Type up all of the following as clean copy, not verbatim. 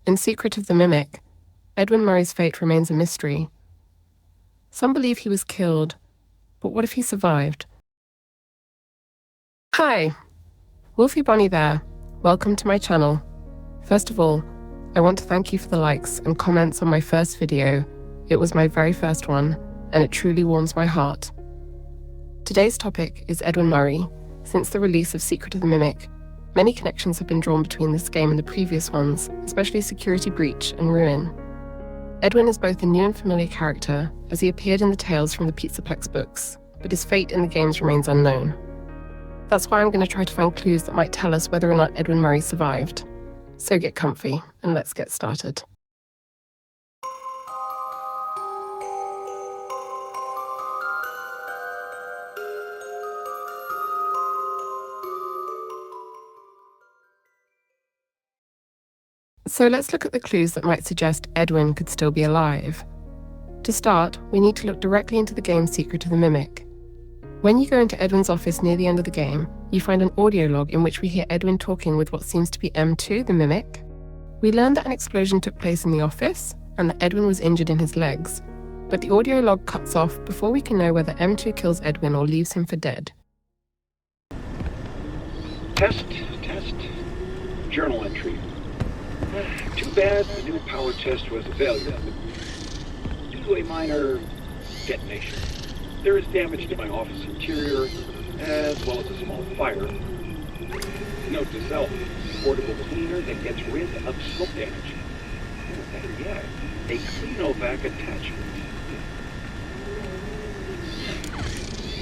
In Secret of the Mimic, Edwin Murray's fate remains a mystery. Some believe he was killed, but what if he survived? Hi, Wolfie Bonnie there. Welcome to my channel. First of all, I want to thank you for the likes and comments on my first video. It was my very first one, and it truly warms my heart. Today's topic is Edwin Murray. Since the release of Secret of the Mimic, many connections have been drawn between this game and the previous ones, especially Security Breach and Ruin. Edwin is both a new and familiar character, as he appeared in the Tales from the Pizzaplex books, but his fate in the games remains unknown. That's why I'm going to try to find clues that might tell us whether or not Edwin Murray survived. So get comfy, and let's get started. So let's look at the clues that might suggest Edwin could still be alive. To start, we need to look directly into the game's Secret of the Mimic. When you go into Edwin's office near the end of the game, you find an audio log in which we hear Edwin talking with what seems to be M2, the Mimic. We learn that an explosion took place in the office, and that Edwin was injured in his legs, but the audio log cuts off before we can know whether M2 kills Edwin or leaves him for dead. Test. Journal entry. Too bad the new power test was a failure. Due to a minor detonation, there is damage to my office interior, as well as a small fire. Note to self, portable cleaner that gets rid of smoke damage. Or better yet, a Cleanovac attachment.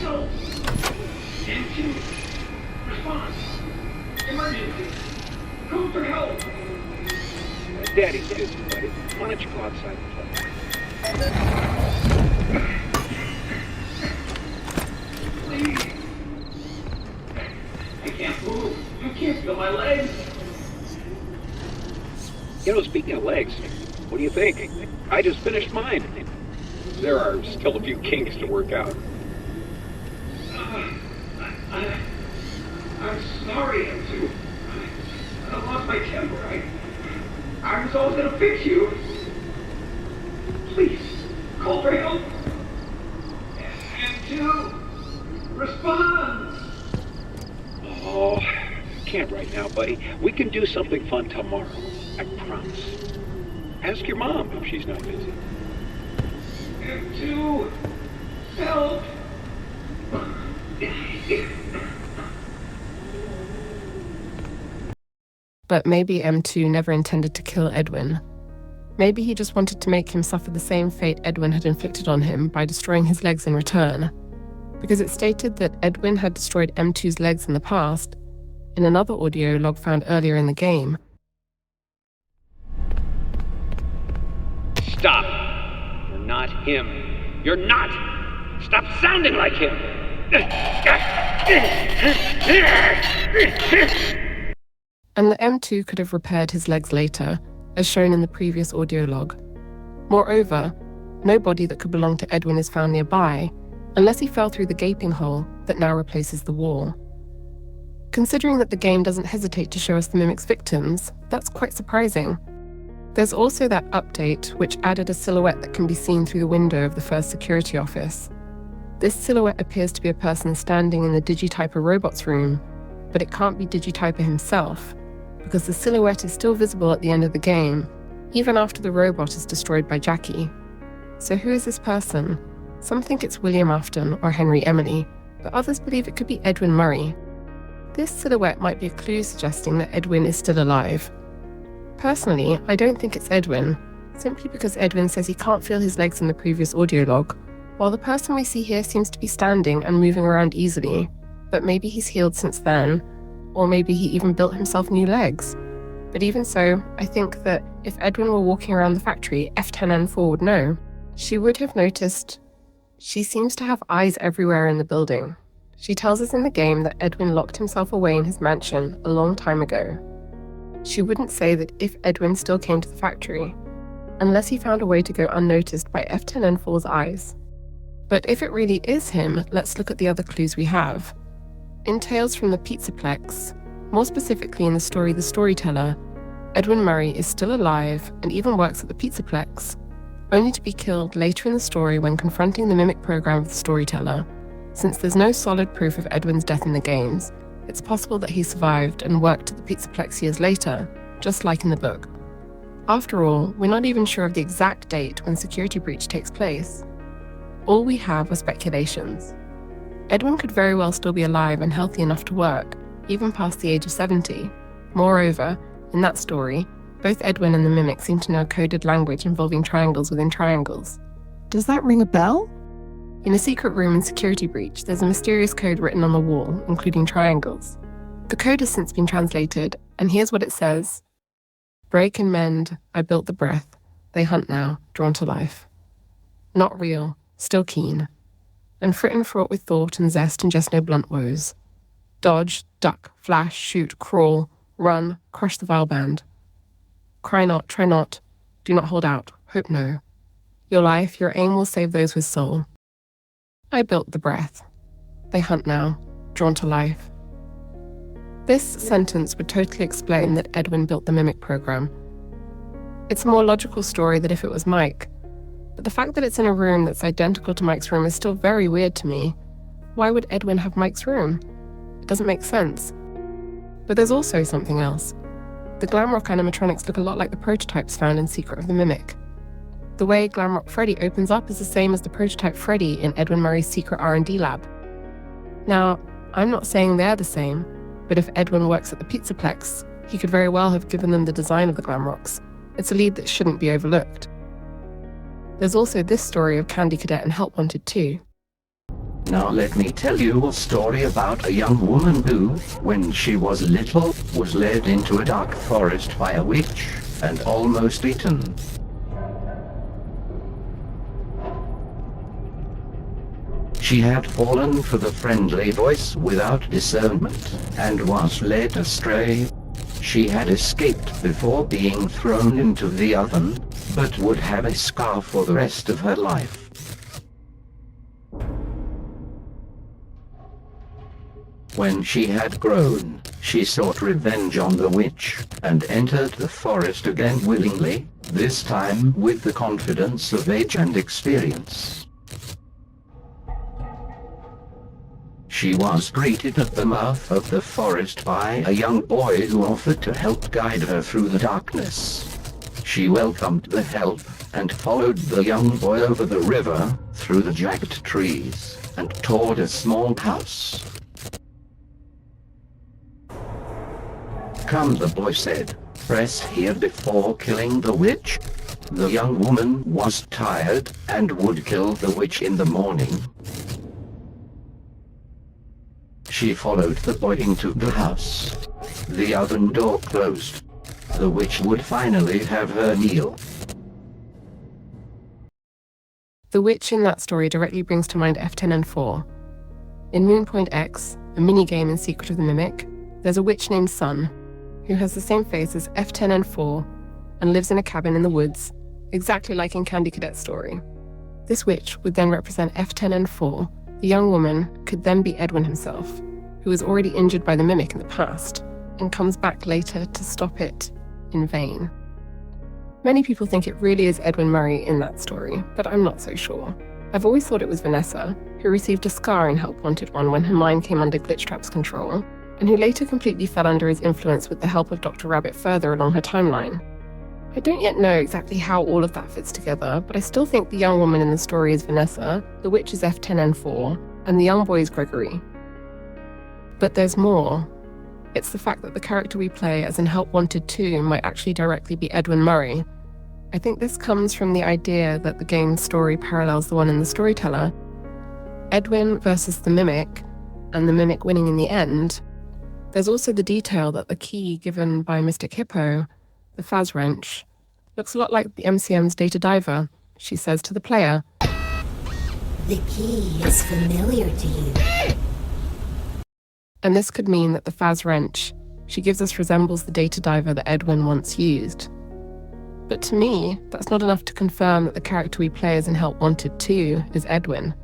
No! Engine! Response! Emergency! Code for help! Daddy's busy, buddy. Why don't you go outside and play? Please! I can't move. I can't feel my legs. You know, speaking of legs, what do you think? I just finished mine. There are still a few kinks to work out. I'm sorry, M2. I lost my temper. I was always gonna fix you. Please, call for help. M2, respond. Oh, can't right now, buddy. We can do something fun tomorrow. I promise. Ask your mom if she's not busy. M2, help. But maybe M2 never intended to kill Edwin. Maybe he just wanted to make him suffer the same fate Edwin had inflicted on him by destroying his legs in return. Because it stated that Edwin had destroyed M2's legs in the past, in another audio log found earlier in the game. Stop! You're not him. You're not! Stop sounding like him! And the M2 could have repaired his legs later, as shown in the previous audio log. Moreover, no body that could belong to Edwin is found nearby, unless he fell through the gaping hole that now replaces the wall. Considering that the game doesn't hesitate to show us the Mimic's victims, that's quite surprising. There's also that update which added a silhouette that can be seen through the window of the first security office. This silhouette appears to be a person standing in the Digityper robot's room, but it can't be Digityper himself, because the silhouette is still visible at the end of the game, even after the robot is destroyed by Jackie. So who is this person? Some think it's William Afton or Henry Emily, but others believe it could be Edwin Murray. This silhouette might be a clue suggesting that Edwin is still alive. Personally, I don't think it's Edwin, simply because Edwin says he can't feel his legs in the previous audio log, while the person we see here seems to be standing and moving around easily. But maybe he's healed since then, or maybe he even built himself new legs. But even so, I think that if Edwin were walking around the factory, F10N4 would know. She would have noticed she seems to have eyes everywhere in the building. She tells us in the game that Edwin locked himself away in his mansion a long time ago. She wouldn't say that if Edwin still came to the factory, unless he found a way to go unnoticed by F10N4's eyes. But if it really is him, let's look at the other clues we have. In Tales from the Pizzaplex, more specifically in the story The Storyteller, Edwin Murray is still alive and even works at the Pizzaplex, only to be killed later in the story when confronting the mimic program of the storyteller. Since there's no solid proof of Edwin's death in the games, it's possible that he survived and worked at the Pizzaplex years later, just like in the book. After all, we're not even sure of the exact date when Security Breach takes place. All we have are speculations. Edwin could very well still be alive and healthy enough to work, even past the age of 70. Moreover, in that story, both Edwin and the mimic seem to know a coded language involving triangles within triangles. Does that ring a bell? In a secret room in Security Breach, there's a mysterious code written on the wall, including triangles. The code has since been translated, and here's what it says. Break and mend, I built the breath. They hunt now, drawn to life. Not real, still keen. And fritten fraught with thought and zest and just no blunt woes. Dodge, duck, flash, shoot, crawl, run, crush the vile band. Cry not, try not, do not hold out, hope no. Your life, your aim will save those with soul. I built the breath. They hunt now, drawn to life. This sentence would totally explain that Edwin built the mimic program. It's a more logical story than if it was Mike. But the fact that it's in a room that's identical to Mike's room is still very weird to me. Why would Edwin have Mike's room? It doesn't make sense. But there's also something else. The Glamrock animatronics look a lot like the prototypes found in Secret of the Mimic. The way Glamrock Freddy opens up is the same as the prototype Freddy in Edwin Murray's secret R&D lab. Now, I'm not saying they're the same, but if Edwin works at the Pizzaplex, he could very well have given them the design of the Glamrocks. It's a lead that shouldn't be overlooked. There's also this story of Candy Cadet and Help Wanted too. Now let me tell you a story about a young woman who, when she was little, was led into a dark forest by a witch and almost eaten. She had fallen for the friendly voice without discernment and was led astray. She had escaped before being thrown into the oven, but would have a scar for the rest of her life. When she had grown, she sought revenge on the witch, and entered the forest again willingly, this time with the confidence of age and experience. She was greeted at the mouth of the forest by a young boy who offered to help guide her through the darkness. She welcomed the help, and followed the young boy over the river, through the jagged trees, and toward a small house. Come, the boy said. Rest here before killing the witch. The young woman was tired, and would kill the witch in the morning. She followed the boy into the house. The oven door closed. The witch would finally have her meal. The witch in that story directly brings to mind F10N4. In Moonpoint X, a minigame in Secret of the Mimic, there's a witch named Sun, who has the same face as F10N4 and lives in a cabin in the woods, exactly like in Candy Cadet's story. This witch would then represent F10N4. The young woman could then be Edwin himself, who was already injured by the mimic in the past, and comes back later to stop it in vain. Many people think it really is Edwin Murray in that story, but I'm not so sure. I've always thought it was Vanessa, who received a scar in Help Wanted 1 when her mind came under Glitchtrap's control, and who later completely fell under his influence with the help of Dr. Rabbit further along her timeline. I don't yet know exactly how all of that fits together, but I still think the young woman in the story is Vanessa, the witch is F10N4, and the young boy is Gregory. But there's more. It's the fact that the character we play as in Help Wanted 2 might actually directly be Edwin Murray. I think this comes from the idea that the game's story parallels the one in the storyteller. Edwin versus the mimic, and the mimic winning in the end. There's also the detail that the key given by Mystic Hippo, the Faz wrench, looks a lot like the MCM's Data Diver, she says to the player. The key is familiar to you. And this could mean that the Faz wrench she gives us resembles the Data Diver that Edwin once used. But to me, that's not enough to confirm that the character we play as in Help Wanted 2 is Edwin.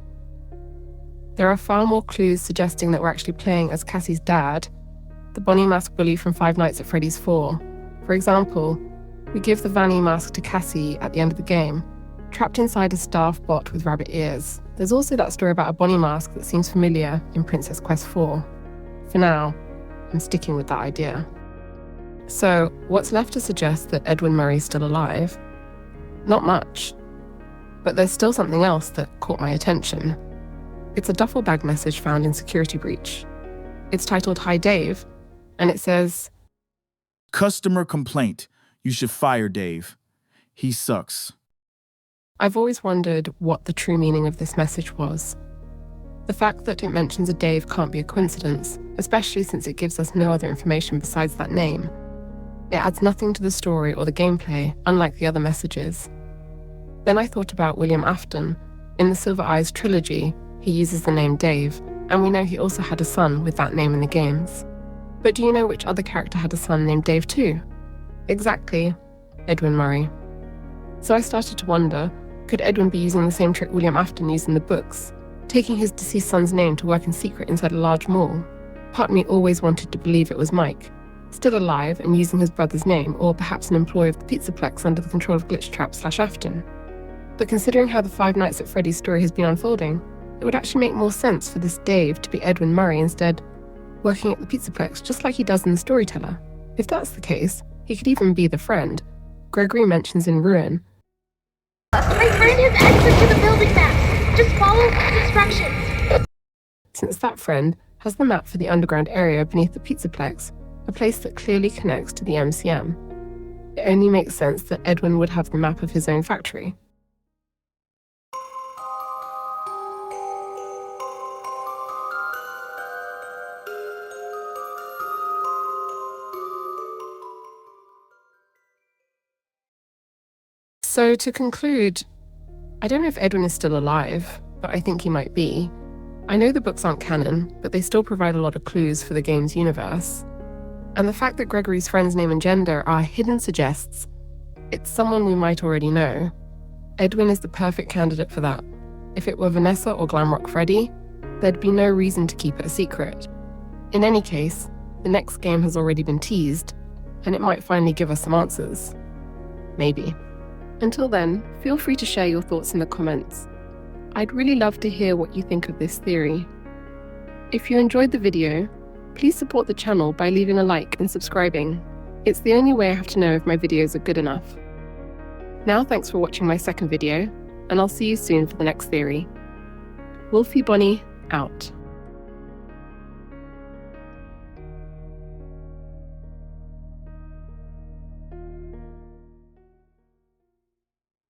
There are far more clues suggesting that we're actually playing as Cassie's dad, the Bonnie Mask bully from Five Nights at Freddy's 4, For example, we give the Vanny mask to Cassie at the end of the game, trapped inside a staff bot with rabbit ears. There's also that story about a Bonnie mask that seems familiar in Princess Quest 4. For now, I'm sticking with that idea. So, what's left to suggest that Edwin Murray's still alive? Not much. But there's still something else that caught my attention. It's a duffel bag message found in Security Breach. It's titled Hi Dave, and it says, "Customer complaint. You should fire Dave. He sucks." I've always wondered what the true meaning of this message was. The fact that it mentions a Dave can't be a coincidence, especially since it gives us no other information besides that name. It adds nothing to the story or the gameplay, unlike the other messages. Then I thought about William Afton. In the Silver Eyes trilogy, he uses the name Dave, and we know he also had a son with that name in the games. But do you know which other character had a son named Dave too? Exactly, Edwin Murray. So I started to wonder, could Edwin be using the same trick William Afton used in the books, taking his deceased son's name to work in secret inside a large mall? Part of me always wanted to believe it was Mike, still alive and using his brother's name, or perhaps an employee of the Pizzaplex under the control of Glitchtrap/Afton. But considering how the Five Nights at Freddy's story has been unfolding, it would actually make more sense for this Dave to be Edwin Murray instead, working at the Pizzaplex just like he does in The Storyteller. If that's the case, he could even be the friend Gregory mentions in Ruin. My friend has access to the building map. Just follow instructions. Since that friend has the map for the underground area beneath the Pizzaplex, a place that clearly connects to the MCM. It only makes sense that Edwin would have the map of his own factory. So to conclude, I don't know if Edwin is still alive, but I think he might be. I know the books aren't canon, but they still provide a lot of clues for the game's universe. And the fact that Gregory's friend's name and gender are hidden suggests it's someone we might already know. Edwin is the perfect candidate for that. If it were Vanessa or Glamrock Freddy, there'd be no reason to keep it a secret. In any case, the next game has already been teased, and it might finally give us some answers. Maybe. Until then, feel free to share your thoughts in the comments. I'd really love to hear what you think of this theory. If you enjoyed the video, please support the channel by leaving a like and subscribing. It's the only way I have to know if my videos are good enough. Now thanks for watching my second video, and I'll see you soon for the next theory. Wolfie Bonnie, out.